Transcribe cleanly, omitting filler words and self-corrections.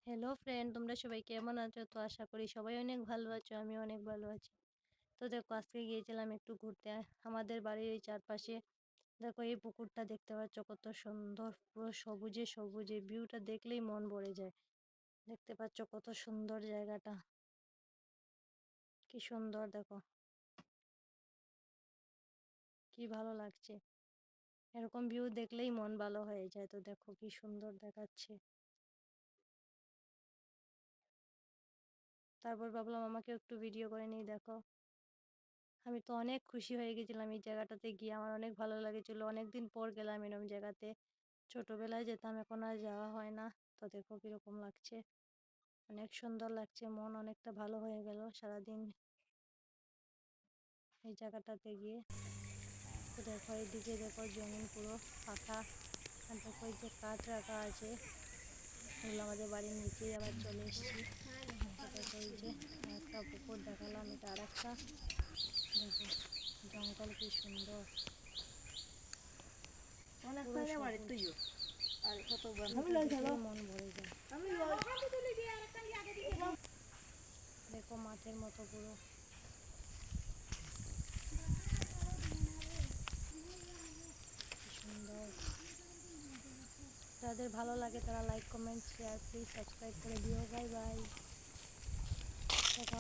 Hello friend, তোমরা সবাই কেমন আছো? তো আশা করি সবাই অনেক ভালো আছো, আমি অনেক ভালো আছি। তো দেখো, আজকে গিয়েছিলাম একটু ঘুরতে আমাদের বাড়ির এই চারপাশে। দেখো, এই পুকুরটা দেখতে পাচ্ছ কত সুন্দর, পুরো সবুজে সবুজে, ভিউটা দেখলেই মন ভরে যায়। দেখতে পাচ্ছ কত সুন্দর জায়গাটা, কি সুন্দর দেখো, কি ভালো লাগছে। এরকম ভিউ দেখলেই মন ভালো হয়ে যায়। তো দেখো কি সুন্দর দেখাচ্ছে। তারপর ভাবলাম আমাকে একটু ভিডিও করে নিই। দেখো, আমি তো অনেক খুশি হয়ে গেছিলাম এই জায়গাটাতে গিয়ে, আমার অনেক ভালো লেগেছিল। অনেকদিন পর গেলাম এরকম জায়গাতে, ছোটবেলায় যেতাম, এখন আর যাওয়া হয় না। তো দেখো কিরকম লাগছে, অনেক সুন্দর লাগছে, মন অনেকটা ভালো হয়ে গেল সারাদিন এই জায়গাটাতে গিয়ে। তো দেখো এইদিকে দেখো জমিন পুরো ফাঁকা, আর দেখো এই যে কাঠ রাখা আছে, এগুলো আমাদের বাড়ির নিচেই আবার চলে এসেছি। তো দেখো এই যে একটা পুকুর দেখালাম, এটা আর একটা। দেখো জঙ্গল কি সুন্দর, পুরো সবুজ, দেখলেই মন ভরে যায়। দেখো মাঠের মতো পুরো, কি সুন্দর। যাদের ভালো লাগে তারা like comment share please subscribe করে দিও। বাই বাই, দেখা হবে।